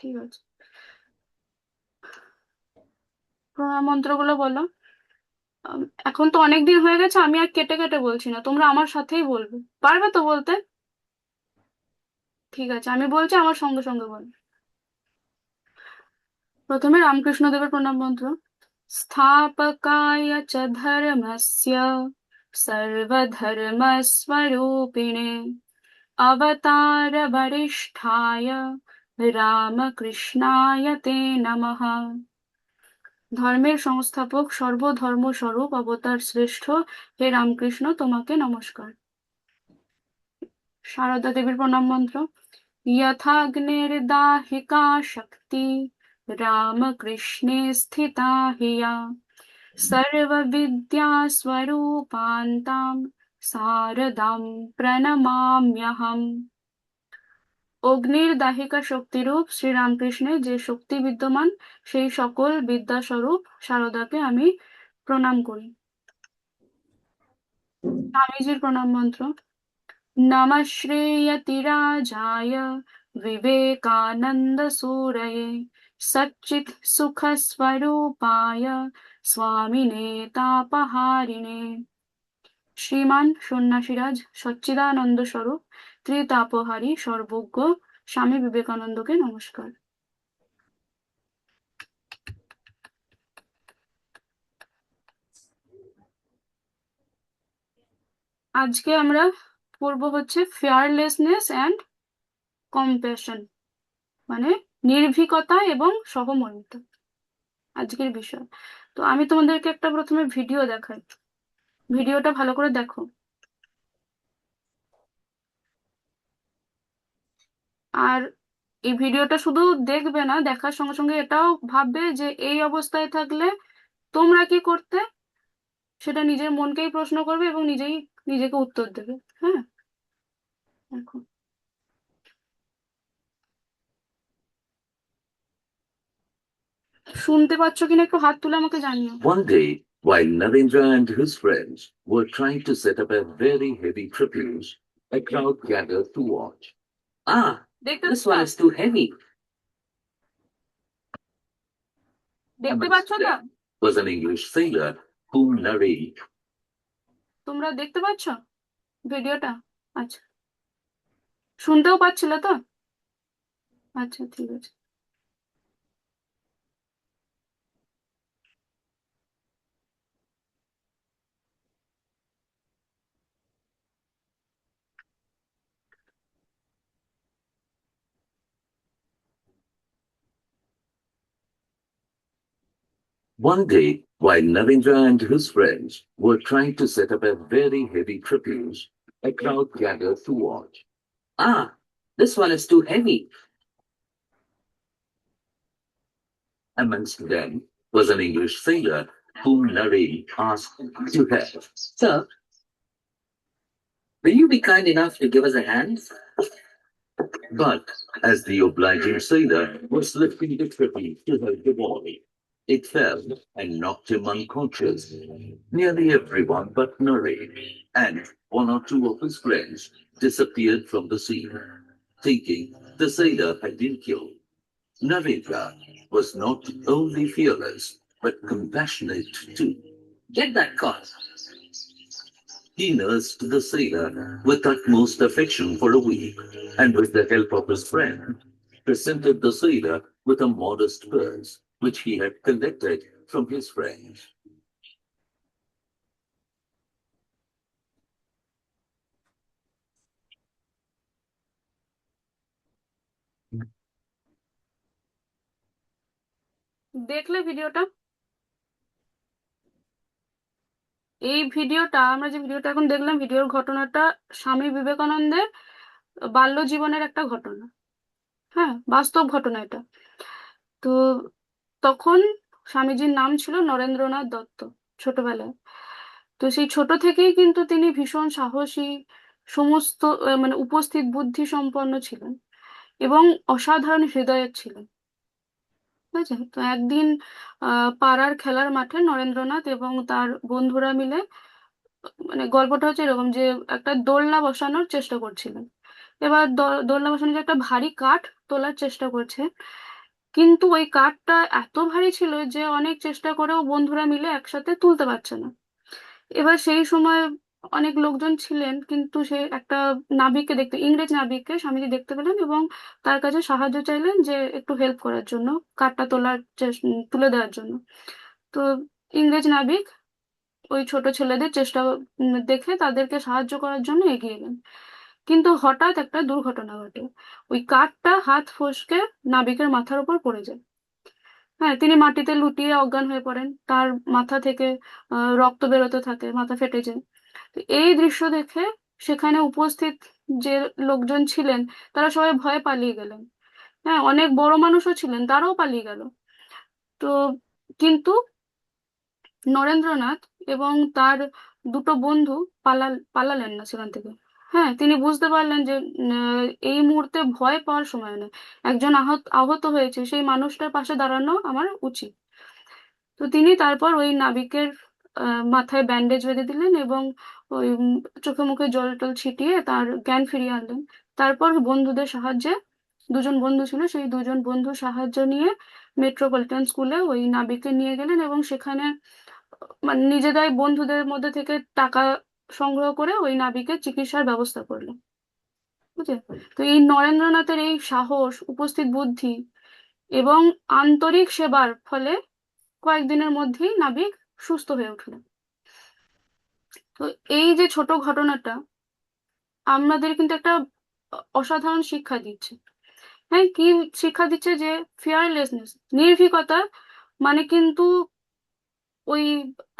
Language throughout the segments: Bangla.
ঠিক আছে, প্রণাম মন্ত্রগুলো বলো। এখন তো অনেক দিন হয়ে গেছে, আমি আর কেটে কেটে বলছি না, তোমরা আমার সাথেই বলবে। পারবে তো বলতে? ঠিক আছে, আমি বলছি, আমার সঙ্গে সঙ্গে বলো। প্রথমে রামকৃষ্ণ দেবের প্রণাম মন্ত্র। স্থাপকায় চ ধর্মস্য সর্বধর্মস্বরূপিণে অবতার বরিষ্ঠায় রামকৃষ্ণায় তে নমঃ। ধর্মের সংস্থাপক, সর্বধর্ম স্বরূপ, অবতার শ্রেষ্ঠ হে রামকৃষ্ণ, তোমাকে নমস্কার। সারদা দেবীর প্রণাম মন্ত্র। यथाग्निर्दाहिका शक्ति रामकृष्णे स्थिता हिया सर्वविद्यास्वरूपान्तां शारदां प्रणमाम्यहम्। অগ্নির দাহিকা শক্তিরূপ শ্রীরামকৃষ্ণের যে শক্তি বিদ্যমান, সেই সকল বিদ্যাস্বরূপ শারদাকে আমি প্রণাম করি। স্বামীজির প্রণাম মন্ত্র। नमः श्रीयतिराजाय विवेकानन्दसूरये सच्चित्सुखस्वरूपाय स्वामिने तापहारिणे। শ্রীমান সন্ন্যাসীরাজ সচ্চিদানন্দ স্বরূপ ত্রিতাপহারী সর্বজ্ঞ স্বামী বিবেকানন্দকে নমস্কার। আজকে আমরা পড়বো হচ্ছে ফেয়ারলেসনেস অ্যান্ড কম্প্যাশন, মানে নির্ভীকতা এবং সহমর্মিতা আজকের বিষয়। তো আমি তোমাদেরকে একটা প্রথমে ভিডিও দেখাই, ভিডিওটা ভালো করে দেখো। আর এই ভিডিওটা শুধু দেখবে না, দেখার সঙ্গে সঙ্গে এটাও ভাববে যে এই অবস্থায় থাকলে তোমরা কি করতে, সেটা নিজের মনকেই প্রশ্ন করবে এবং নিজেই নিজেকে উত্তর দেবে। হ্যাঁ, দেখো। শুনতে পাচ্ছ কিনা একটু হাত তুলে আমাকে জানিও। One day, while Narendra and his friends were trying to set up a very heavy trapeze, a crowd gathered to watch. Ah, দেখতে this one is too heavy. দেখতে Amongst পাচ্ছ তো? them was an English sailor whom Narendra. তোমরা দেখতে পাচ্ছ ভিডিওটা? আচ্ছা, শুনতেও পাচ্ছিল তো? আচ্ছা, ঠিক আছে। One day, while Narendra and his friends were trying to set up a very heavy trapeze, a crowd gathered to watch. Ah, this one is too heavy. Amongst them was an English sailor whom Narendra asked to help. Sir, will you be kind enough to give us a hand? But as the obliging sailor was lifting the trapeze to help the boy, it fell and knocked him unconscious. Nearly everyone but Narendra and one or two of his friends disappeared from the scene, thinking the sailor had been killed. Narendra was not only fearless but compassionate too. Get that car. He nursed the sailor with utmost affection for a week, and with the help of his friend, presented the sailor with a modest purse which he had collected from his friends. দেখলে ভিডিওটা? এই ভিডিওটা, আমরা যে ভিডিওটা এখন দেখলাম, ভিডিওর ঘটনাটা স্বামী বিবেকানন্দের বাল্য জীবনের একটা ঘটনা। হ্যাঁ, বাস্তব ঘটনা এটা। তো তখন স্বামীজির নাম ছিল নরেন্দ্রনাথ দত্ত, ছোটবেলায়। তো সেই ছোট থেকেই কিন্তু তিনি ভীষণ সাহসী, সমস্ত মানে উপস্থিত বুদ্ধি সম্পন্ন ছিলেন এবং অসাধারণ হৃদয়ের ছিলেন। ঠিক আছে, তো একদিন পাড়ার খেলার মাঠে নরেন্দ্রনাথ এবং তার বন্ধুরা মিলে, মানে গল্পটা হচ্ছে এরকম যে একটা দোলনা বসানোর চেষ্টা করছিলেন। এবার দোলনা বসানোর যে একটা ভারী কাঠ তোলার চেষ্টা করছে, কিন্তু ওই কাঠটা এত ভারী ছিল যে অনেক চেষ্টা করেও বন্ধুরা মিলে একসাথে তুলতে পারছে না। এবার সেই সময় অনেক লোকজন ছিলেন, কিন্তু সে একটা নাবিককে দেখতে, ইংরেজ নাবিককে স্বামীজি দেখতে পেলেন এবং তার কাছে সাহায্য চাইলেন যে একটু হেল্প করার জন্য, কাঠটা তুলে দেওয়ার জন্য। তো ইংরেজ নাবিক ওই ছোট ছেলেদের চেষ্টা দেখে তাদেরকে সাহায্য করার জন্য এগিয়ে এলেন। কিন্তু হঠাৎ একটা দুর্ঘটনা ঘটে। ওই কাঠটা হাত ফসকে নাবিকের মাথার উপর পড়ে যায়। হ্যাঁ, তিনি মাটিতে লুটিয়ে অজ্ঞান হয়ে পড়েন, তার মাথা থেকে রক্ত বেরোতে থাকে, মাথা ফেটে যায়। তো এই দৃশ্য দেখে সেখানে উপস্থিত যে লোকজন ছিলেন তারা সবাই ভয়ে পালিয়ে গেলেন। হ্যাঁ, অনেক বড় মানুষও ছিলেন, তারাও পালিয়ে গেল। তো কিন্তু নরেন্দ্রনাথ এবং তার দুটো বন্ধু পালালেন না সেখান থেকে। হ্যাঁ, তিনি বুঝতে পারলেন যে এই মুহূর্তে ভয় পাওয়ার সময় নয়, একজন আহত আহত হয়েছে, সেই মানুষটার পাশে দাঁড়ানো আমার উচিত। তো তিনি তারপর ওই নাবিকের মাথায় ব্যান্ডেজ বেঁধে দিলেন এবং ওই চোখে মুখে জল টল ছিটিয়ে তার জ্ঞান ফিরিয়ে আনলেন। তারপর বন্ধুদের সাহায্যে, দুজন বন্ধু ছিল, সেই দুজন বন্ধুর সাহায্য নিয়ে মেট্রোপলিটন স্কুলে ওই নাবিককে নিয়ে গেলেন এবং সেখানে মানে নিজেরাই বন্ধুদের মধ্যে থেকে টাকা সংগ্রহ করে ওই নাবিকের চিকিৎসার ব্যবস্থা করলো। বুঝলে? তো এই নরেন্দ্রনাথের এই সাহস, উপস্থিত বুদ্ধি এবং আন্তরিক সেবার ফলে কয়েকদিনের মধ্যেই নাবিক সুস্থ হয়ে উঠলেন। তো এই যে ছোট ঘটনাটা আমাদের কিন্তু একটা অসাধারণ শিক্ষা দিচ্ছে। হ্যাঁ, কি শিক্ষা দিচ্ছে? যে ফিয়ারলেসনেস, নির্ভীকতা মানে কিন্তু ওই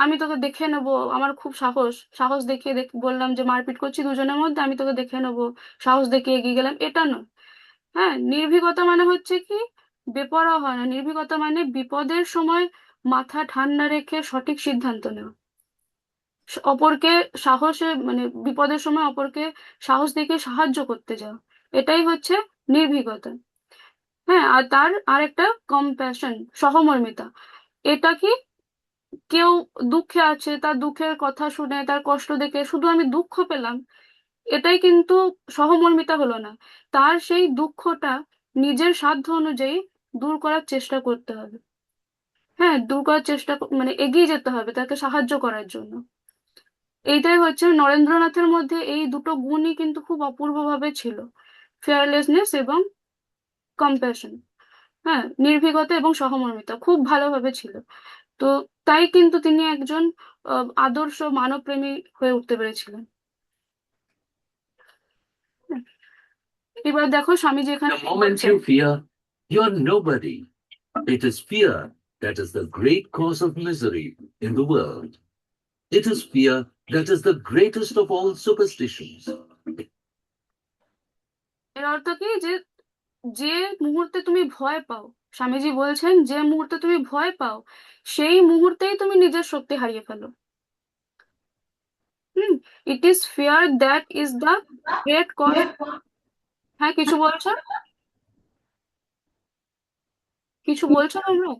আমি তোকে দেখে নেবো, আমার খুব সাহস, সাহস দেখিয়ে বললাম যে মারপিট করছি দুজনের মধ্যে, আমি তোকে দেখে নেবো, সাহস দেখিয়ে এগিয়ে গেলাম, এটা নয়। হ্যাঁ, নির্ভীকতা মানে হচ্ছে কি, বেপরোয়া হয় না। নির্ভীকতা মানে বিপদের সময় মাথা ঠান্ডা রেখে সঠিক সিদ্ধান্ত নেওয়া, অপরকে সাহসে মানে বিপদের সময় অপরকে সাহস দেখিয়ে সাহায্য করতে যাওয়া, এটাই হচ্ছে নির্ভীকতা। হ্যাঁ, আর তার আরেকটা কম্প্যাশন, সহমর্মিতা। এটা কি, কেউ দুঃখে আছে, তার দুঃখের কথা শুনে তার কষ্ট দেখে শুধু আমি দুঃখ পেলাম, এটাই কিন্তু সহমর্মিতা হলো না। তার সেই দুঃখটা নিজের সাধ্য অনুযায়ী দূর করার চেষ্টা করতে হবে। হ্যাঁ, দূর করার মানে এগিয়ে যেতে হবে তাকে সাহায্য করার জন্য। এইটাই হচ্ছে নরেন্দ্রনাথের মধ্যে, এই দুটো গুণই কিন্তু খুব অপূর্বভাবে ছিল, ফেয়ারলেসনেস এবং কম্প্যাশন। হ্যাঁ, নির্ভীকতা এবং সহমর্মিতা খুব ভালোভাবে ছিল। তো তাই কিন্তু তিনি একজন আদর্শ মানবপ্রেমী হয়ে উঠতে পেরেছিলেন। এবার দেখো স্বামীজি এখানে The কি moment বলছেন। you fear, you're nobody. It is fear that is the great cause of misery in the world. It is fear that is the greatest of all superstitions. এর অর্থ কি, যে যে মুহূর্তে তুমি ভয় পাও, স্বামীজি বলছেন যে মুহূর্তে তুমি ভয় পাও সেই মুহূর্তেই তুমি নিজের শক্তি হারিয়ে ফেলো। Hmm, it is fear that is the great cause. হ্যাঁ, কিছু বলছো, কিছু বলছো তোমরা?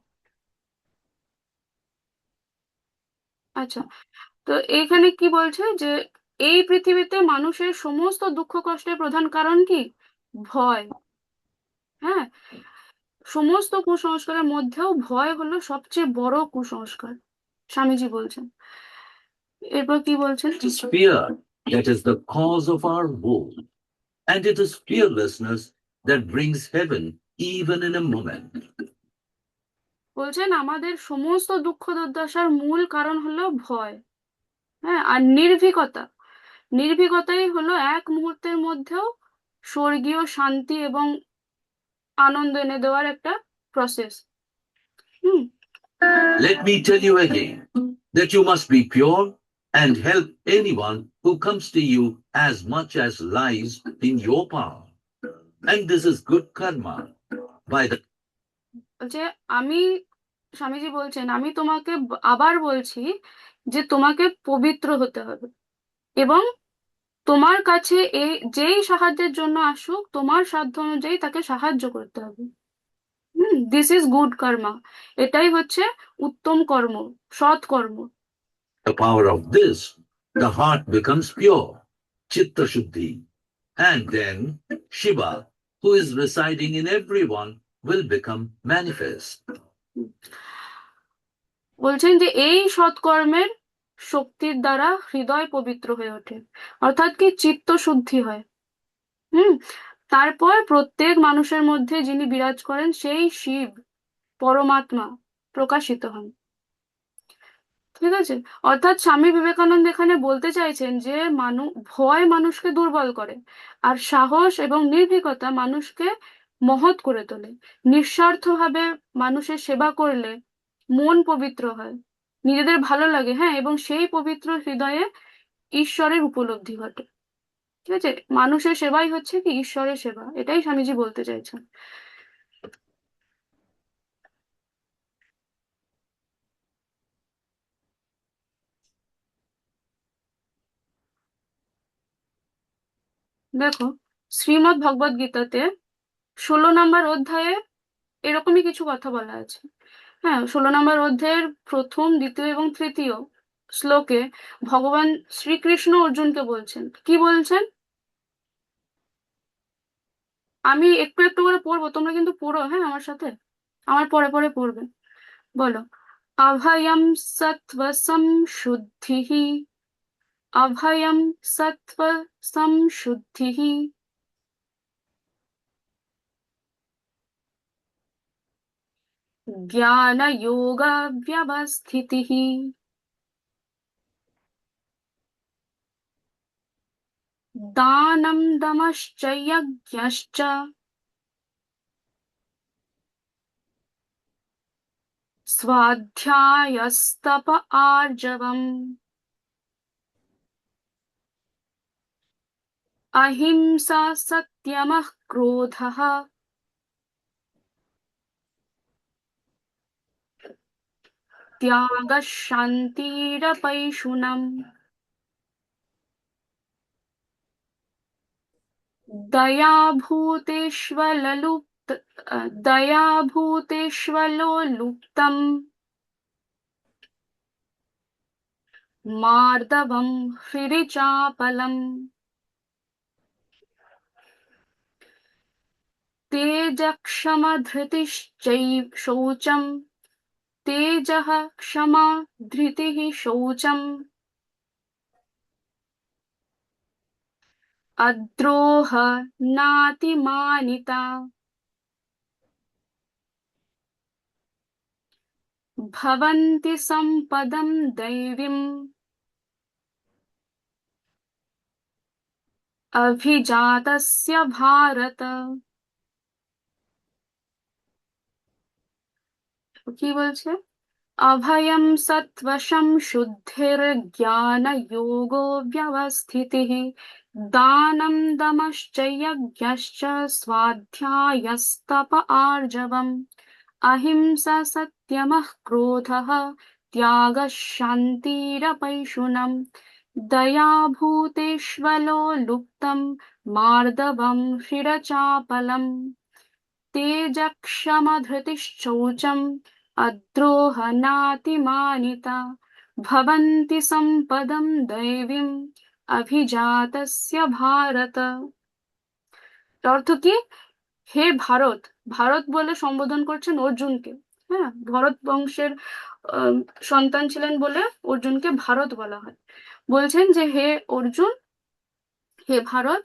আচ্ছা, তো এইখানে কি বলছে যে এই পৃথিবীতে মানুষের সমস্ত দুঃখ কষ্টের প্রধান কারণ কি? ভয়। হ্যাঁ, সমস্ত কুসংস্কারের মধ্যেও ভয় হলো সবচেয়ে বড় কুসংস্কার, স্বামীজি বলছেন। এরপর কি বলছেন? It is fear that is the cause of our woe, and it is fearlessness that brings heaven even in a moment. বলছেন আমাদের সমস্ত দুঃখ দুর্দশার মূল কারণ হলো ভয়। হ্যাঁ, আর নির্ভীকতা, নির্ভীকতাই হলো এক মুহূর্তের মধ্যেও স্বর্গীয় শান্তি এবং আনন্দ এনে দেওয়ার একটা process. Hmm. Let me tell you again that you must be pure and help anyone who comes to you as much as lies in your power. And this is good karma. By the যে আমি, স্বামীজি বলছেন আমি তোমাকে আবার বলছি যে তোমাকে পবিত্র হতে হবে এবং তোমার কাছে এই যেই সাহায্যের জন্য আসুক তোমার সাধ্য অনুযায়ী তাকে সাহায্য করতে হবে। দিস ইজ গুড কর্মা, এটাই হচ্ছে উত্তম কর্ম, সৎ কর্ম। power of this, the heart becomes pure, Chitta Shuddhi. And then Shiva, who is residing in everyone, will become manifest. বলছেন যে এই সৎকর্মের শক্তির দ্বারা হৃদয় পবিত্র হয়ে ওঠে, অর্থাৎ কি চিত্ত শুদ্ধি হয়। হুম। তারপর প্রত্যেক মানুষের মধ্যে যিনি বিরাজ করেন সেই শিব পরমাত্মা প্রকাশিত হন। ঠিক আছে। অর্থাৎ স্বামী বিবেকানন্দ এখানে বলতে চাইছেন যে ভয় মানুষকে দুর্বল করে, আর সাহস এবং নির্ভীকতা মানুষকে মহৎ করে তোলে। নিঃস্বার্থভাবে মানুষের সেবা করলে মন পবিত্র হয়, নিজেদের ভালো লাগে, হ্যাঁ, এবং সেই পবিত্র হৃদয়ে ঈশ্বরের উপলব্ধি ঘটে। ঠিক আছে। মানুষের সেবাই হচ্ছে কি ঈশ্বরের সেবা, এটাই স্বামীজি বলতে চাইছেন। দেখো, শ্রীমদ্ ভগবদ গীতাতে 16 নম্বর অধ্যায়ে এরকমই কিছু কথা বলা আছে। হ্যাঁ, 16 নম্বর অধ্যায়ের প্রথম, দ্বিতীয় এবং তৃতীয় শ্লোকে ভগবান শ্রীকৃষ্ণ অর্জুনকে বলছেন, কি বলছেন? আমি একটু একটু করে পড়বো, তোমরা কিন্তু পড়ো, হ্যাঁ, আমার সাথে, আমার পরে পরে পড়বে। বলো। অভয়ম সত্ত্ব সংশুদ্ধিঃ, অভয়ম সত্ত্ব সংশুদ্ধিঃ, জ্ঞান যোগ ব্যবস্থিতিঃ, দানম দমশ্চ যজ্ঞশ্চ, स्वाध्यायस्तप आर्जवम्, अहिंसा सत्यमः क्रोधः, त्यागः शान्तिरपैशुनम्, दया भूतेष्वलुप्त दया भूतेष्वलोलुप्तम्, मार्दवम् हृदिचापलम्, तेजक्षमधृतिश्चैव शौचम्, तेजः क्षमा धृतिः शौचम्, अद्रोह नातिमानिता, भवन्ति सम्पदं दैवीम्, अभिजातस्य भारत। কি বলছে? अभयं सत्त्वशं शुद्धिर्ज्ञानयोगो व्यवस्थितिः, दानं दमश्च यज्ञश्च स्वाध्यायस्तप आर्जवम्, अहिंसा सत्यमः क्रोधः त्यागः शान्तिरपैशुनम्, दया भूतेष्वलो लुप्तम् मार्दवम् हृरचापलम्, तेजक्षमधृतिश्चौचम् अद्रोहनातिमानिता, भवन्ति सम्पदं दैवीम् अभिजातस्य भारत। অর্থ কি? হে ভারত, ভারত বলে সম্বোধন করছেন অর্জুনকে। হ্যাঁ, ভরত বংশের আহ, সন্তান ছিলেন বলে অর্জুনকে ভারত বলা হয়। বলছেন যে হে অর্জুন, হে ভারত,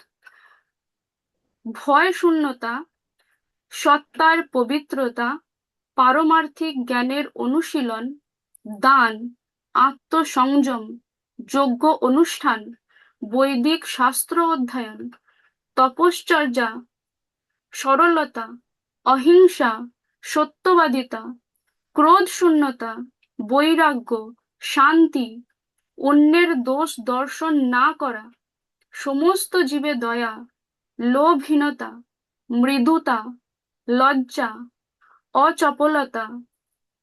ভয় শূন্যতা, সত্তার পবিত্রতা, পারমার্থিক জ্ঞানের অনুশীলন, দান, আত্মসংযম, যজ্ঞ অনুষ্ঠান, বৈদিক শাস্ত্র অধ্যয়ন, তপশ্চর্যা, সরলতা, অহিংসা, সত্যবাদিতা, ক্রোধ শূন্যতা, বৈরাগ্য, শান্তি, অন্যের দোষ দর্শন না করা, সমস্ত জীবে দয়া, লোভহীনতা, মৃদুতা, লজ্জা, অচপলতা,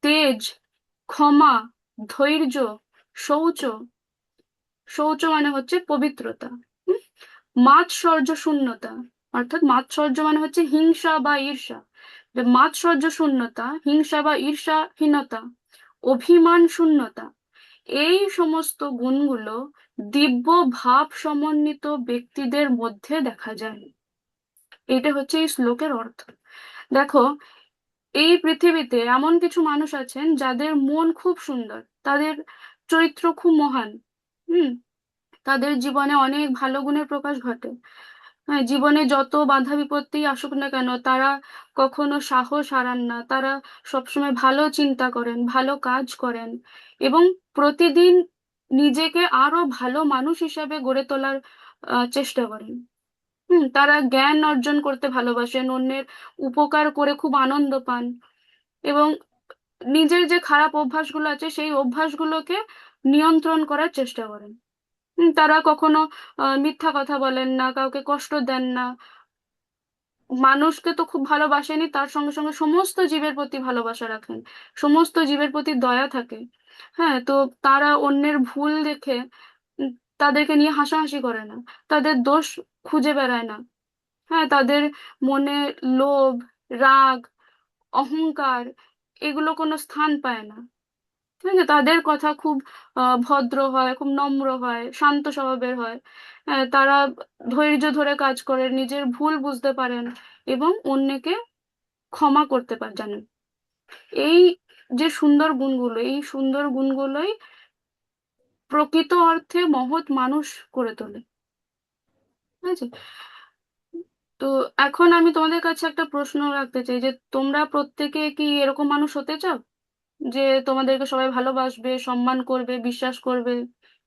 তেজ, ক্ষমা, ধৈর্য, শৌচ, শৌচ মানে হচ্ছে পবিত্রতা, হুম? মাৎসর্য শূন্যতা, অর্থাৎ মাৎসর্য মানে হচ্ছে হিংসা বা ঈর্ষা, যে মাৎসর্য শূন্যতা, হিংসা বা ঈর্ষাহীনতা, অভিমান শূন্যতা, এই সমস্ত গুণগুলো দিব্য ভাব সমন্বিত ব্যক্তিদের মধ্যে দেখা যায়। এটা হচ্ছে এই শ্লোকের অর্থ। দেখো, এই পৃথিবীতে এমন কিছু মানুষ আছেন যাদের মন খুব সুন্দর, তাদের চরিত্র খুব মহান। হুম। তাদের জীবনে অনেক ভালো গুণের প্রকাশ ঘটে। হ্যাঁ, জীবনে যত বাধা বিপত্তি আসুক না কেন, তারা কখনো সাহস হারান না। তারা সবসময় ভালো চিন্তা করেন, ভালো কাজ করেন, এবং প্রতিদিন নিজেকে আরো ভালো মানুষ হিসাবে গড়ে তোলার চেষ্টা করেন। তারা জ্ঞান অর্জন করতে ভালোবাসেন, অন্যের উপকার করে খুব আনন্দ পান, এবং নিজের যে খারাপ অভ্যাসগুলো আছে সেই অভ্যাসগুলোকে নিয়ন্ত্রণ করার চেষ্টা করেন। তারা কখনো মিথ্যা কথা বলেন না, কাউকে কষ্ট দেন না। মানুষকে তো খুব ভালোবাসেনি, তার সঙ্গে সঙ্গে সমস্ত জীবের প্রতি ভালোবাসা রাখেন, সমস্ত জীবের প্রতি দয়া থাকে। হ্যাঁ, তো তারা অন্যের ভুল দেখে উম, তাদেরকে নিয়ে হাসাহাসি করে না, তাদের দোষ খুঁজে বেড়ায় না। হ্যাঁ, তাদের মনে লোভ, রাগ, অহংকার এগুলো কোনো স্থান পায় না। ঠিক আছে, তাদের কথা খুব ভদ্র হয়, খুব নম্র হয়, শান্ত স্বভাবের হয়। তারা ধৈর্য ধরে কাজ করে, নিজের ভুল বুঝতে পারেন, এবং অন্যকে ক্ষমা করতে পারেন, জানেন। এই যে সুন্দর গুণগুলো, এই সুন্দর গুণগুলোই প্রকৃত অর্থে মহৎ মানুষ করে তোলে। ঠিক আছে। তো এখন আমি তোমাদের কাছে একটা প্রশ্ন রাখতে চাই, যে তোমরা প্রত্যেকে কি এরকম মানুষ হতে চাও, যে তোমাদেরকে সবাই ভালোবাসবে, সম্মান করবে, বিশ্বাস করবে?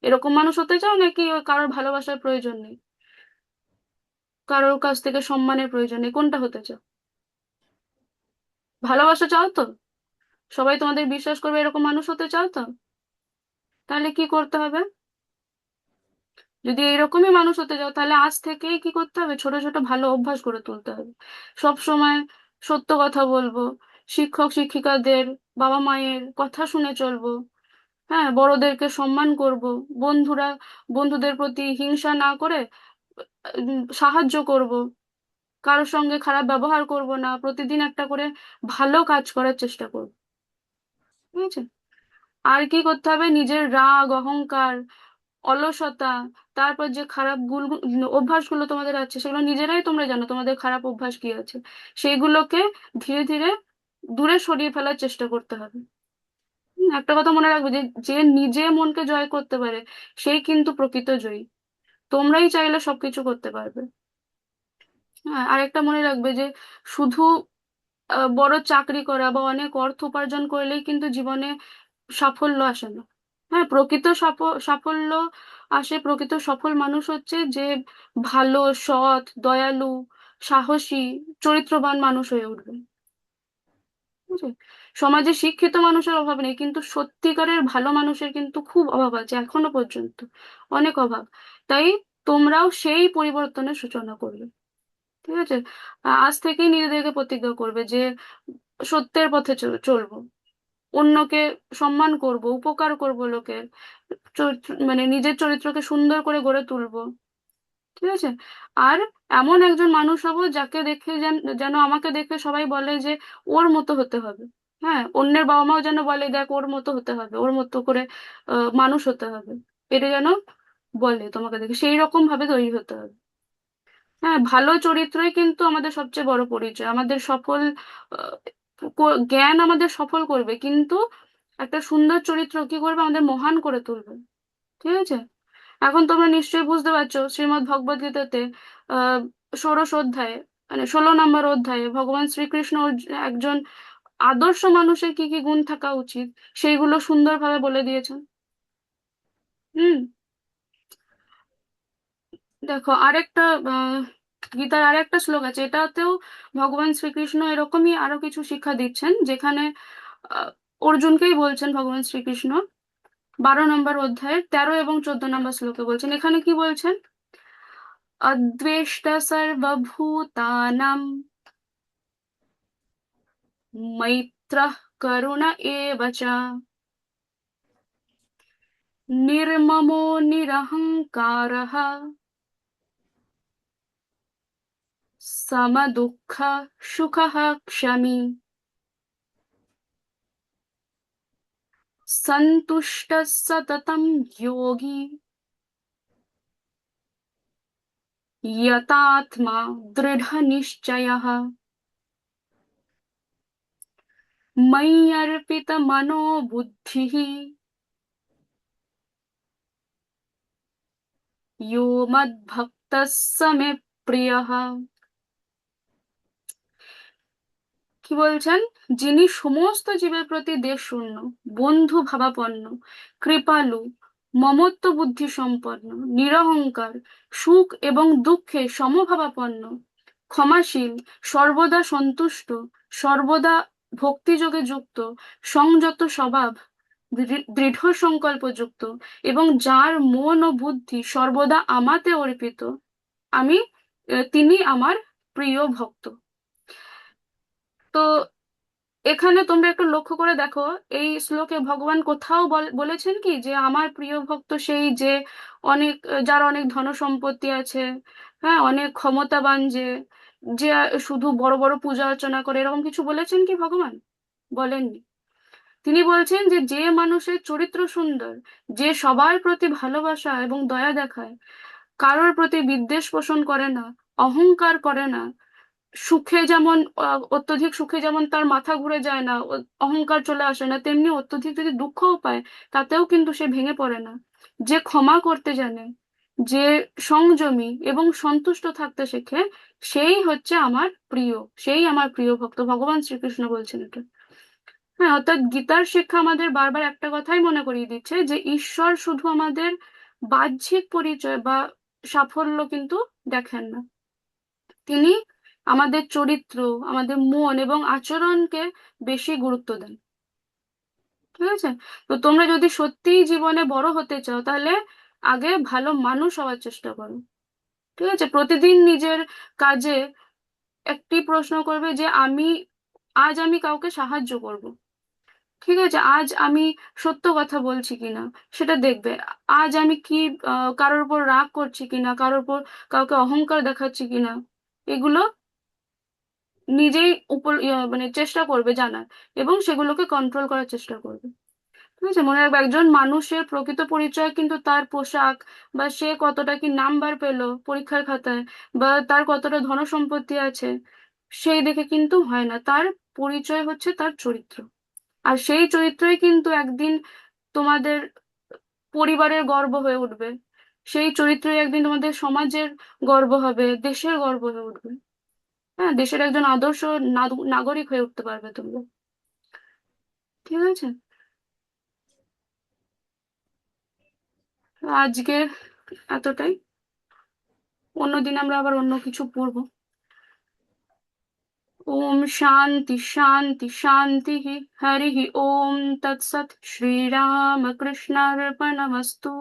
এরকম মানুষ হতে চাও, নাকি কারোর ভালোবাসার প্রয়োজন নেই, কারোর কাছ থেকে সম্মানের প্রয়োজন নেই? কোনটা হতে চাও? ভালোবাসা চাও তো? সবাই তোমাদের বিশ্বাস করবে এরকম মানুষ হতে চাও তো? তাহলে কি করতে হবে? যদি এরকমই মানুষ হতে চাও, তাহলে আজ থেকেই কি করতে হবে, ছোট ছোট ভালো অভ্যাস গড়ে তুলতে হবে। সব সময় সত্য কথা বলবো, শিক্ষক শিক্ষিকাদের, বাবা মায়ের কথা শুনে চলবো। হ্যাঁ, বড়দেরকে সম্মান করব। বন্ধুরা, বন্ধুদের প্রতি হিংসা না করে সাহায্য করব। কারোর সঙ্গে খারাপ ব্যবহার করব না, প্রতিদিন একটা করে ভালো কাজ করার চেষ্টা করব। ঠিক আছে। আর কি করতে হবে, নিজের রাগ, অহংকার, অলসতা, তারপর যে খারাপ অভ্যাসগুলো তোমাদের আছে, সেগুলো নিজেরাই তোমরা জানো তোমাদের খারাপ অভ্যাস কি আছে, সেইগুলোকে ধীরে ধীরে দূরে সরিয়ে ফেলার চেষ্টা করতে হবে। একটা কথা মনে রাখবে, যে যে নিজে মনকে জয় করতে পারে সেই কিন্তু প্রকৃত জয়ী। তোমরাই চাইলে সবকিছু করতে পারবে। হ্যাঁ, আরেকটা মনে রাখবে, যে শুধু বড় চাকরি করা বা অনেক অর্থ উপার্জন করলেই কিন্তু জীবনে সাফল্য আসে না। হ্যাঁ, প্রকৃত সাফল্য আসে, প্রকৃত সফল মানুষ হচ্ছে যে ভালো, সৎ, দয়ালু, সাহসী, চরিত্রবান মানুষ হয়ে উঠবে। বুঝলে? সমাজে শিক্ষিত মানুষের অভাব নেই, কিন্তু সত্যিকারের ভালো মানুষের কিন্তু খুব অভাব আছে এখনো পর্যন্ত, অনেক অভাব। তাই তোমরাও সেই পরিবর্তনের সূচনা করবে। ঠিক আছে। আজ থেকেই নিজেদেরকে প্রতিজ্ঞা করবে যে সত্যের পথে চলবো, অন্যকে সম্মান করব, উপকার করব লোকের, মানে নিজের চরিত্রকে সুন্দর করে গড়ে তুলবো। ঠিক আছে। আর এমন একজন মানুষ হব যাকে দেখে যেন যেন আমাকে দেখে সবাই বলে যে ওর মতো হতে হবে। হ্যাঁ, অন্যের বাবা মাও যেন বলে, দেখ ওর মতো হতে হবে, ওর মতো করে মানুষ হতে হবে। এটা যেন বলে তোমাকে দেখে, সেই রকম ভাবে তৈরি হতে হবে। হ্যাঁ, ভালো চরিত্রই কিন্তু আমাদের সবচেয়ে বড় পরিচয়, আমাদের সফল আহ, জ্ঞান আমাদের সফল করবে, কিন্তু একটা সুন্দর চরিত্র কি করবে, আমাদের মহান করে তুলবে। ঠিক আছে। এখন তোমরা নিশ্চয়ই বুঝতে পারছো, শ্রীমদ্ ভগবদ গীতাতে আহ 16 অধ্যায়ে, মানে 16 নম্বর অধ্যায়ে ভগবান শ্রীকৃষ্ণ একজন আদর্শ মানুষের কি কি গুণ থাকা উচিত সেইগুলো সুন্দরভাবে বলে দিয়েছেন। হুম। দেখো, আরেকটা আহ গীতার আরেকটা শ্লোক আছে, এটাতেও ভগবান শ্রীকৃষ্ণ এরকমই আরো কিছু শিক্ষা দিচ্ছেন, যেখানে আহ, অর্জুনকেই বলছেন ভগবান শ্রীকৃষ্ণ। 12 নম্বর অধ্যায়ের 13 এবং 14 নম্বর শ্লোকে বলছেন, এখানে কি বলছেন? অদ্বেষ্ট সর্বভূতানাং মৈত্রः করুণ এব চ নির্মমো নিরহংকারः সমদুঃখ সুখः ক্ষমী সন্তুষ্টः সততম যোগী यतात्मा दृढ़ निश्चयः। मयि अर्पित मनो बुद्धिः यो मद्भक्तः स मे प्रियः। কি বলছেন? যিনি সমস্ত জীবের প্রতি দেশ শূন্য, বন্ধু ভাবাপন্ন, কৃপালু, মমত্ব বুদ্ধি সম্পন্ন, নিরহংকার, সুখ এবং দুঃখে সমভাবাপন্ন, ক্ষমাশীল, সর্বদা সন্তুষ্ট, সর্বদা ভক্তিযোগে যুক্ত, সংযত স্বভাব, দৃঢ় সংকল্পযুক্ত এবং যার মন ও বুদ্ধি সর্বদা আমাতে অর্পিত, আমি তিনি আমার প্রিয় ভক্ত। তো এখানে তোমরা একটু লক্ষ্য করে দেখো, এই শ্লোকে ভগবান কোথাও বলেছেন কি যে আমার প্রিয় ভক্ত সেই যে অনেক, যার অনেক ধন সম্পত্তি আছে, হ্যাঁ, অনেক ক্ষমতাবান, যে যে শুধু বড় বড় পূজা অর্চনা করে, এরকম কিছু বলেছেন কি ভগবান? বলেননি। তিনি বলছেন যে যে মানুষের চরিত্র সুন্দর, যে সবার প্রতি ভালোবাসা এবং দয়া দেখায়, কারোর প্রতি বিদ্বেষ পোষণ করে না, অহংকার করে না, সুখে যেমন অত্যধিক সুখে যেমন তার মাথা ঘুরে যায় না, অহংকার চলে আসে না, তেমনি অত্যধিক যদি দুঃখও পায় তাতেও কিন্তু সে ভেঙে পড়ে না, যে ক্ষমা করতে জানে, যে সংযমী এবং সন্তুষ্ট থাকতে শেখে, সেই হচ্ছে আমার প্রিয়, সেই আমার প্রিয় ভক্ত। ভগবান শ্রীকৃষ্ণ বলছেন এটা। হ্যাঁ, অর্থাৎ গীতার শিক্ষা আমাদের বারবার একটা কথাই মনে করিয়ে দিচ্ছে যে ঈশ্বর শুধু আমাদের বাহ্যিক পরিচয় বা সাফল্য কিন্তু দেখেন না, তিনি আমাদের চরিত্র, আমাদের মন এবং আচরণকে বেশি গুরুত্ব দেন। ঠিক আছে? তো তোমরা যদি সত্যিই জীবনে বড় হতে চাও, তাহলে আগে ভালো মানুষ হওয়ার চেষ্টা করো। ঠিক আছে? প্রতিদিন নিজের কাজে একটি প্রশ্ন করবে যে আজ আমি কাউকে সাহায্য করব। ঠিক আছে, আজ আমি সত্য কথা বলছি কিনা সেটা দেখবে। আজ আমি কি কারোর উপর রাগ করছি কিনা, কারোর উপর কাউকে অহংকার দেখাচ্ছি কিনা, এগুলো নিজেই মানে চেষ্টা করবে জানার, এবং সেগুলোকে কন্ট্রোল করার চেষ্টা করবে। ঠিক আছে? মনে রাখবে, একজন মানুষের প্রকৃত পরিচয় কিন্তু তার পোশাক, বা সে কতটা কি নাম্বার পেলো পরীক্ষার খাতায়, বা তার কতটা ধনসম্পত্তি আছে, সেই দেখে কিন্তু হয় না। তার পরিচয় হচ্ছে তার চরিত্র। আর সেই চরিত্রই কিন্তু একদিন তোমাদের পরিবারের গর্ব হয়ে উঠবে, সেই চরিত্রই একদিন তোমাদের সমাজের গর্ব হবে, দেশের গর্ব হয়ে উঠবে। হ্যাঁ, দেশের একজন আদর্শ নাগরিক হয়ে উঠতে পারবে তোমরা। ঠিক আছে? আজকে এতটাই। অন্যদিন আমরা আবার অন্য কিছু পড়বো। ওম শান্তি শান্তি শান্তি। হরি ওম তৎসৎ। শ্রীরাম কৃষ্ণার্পণমস্তু।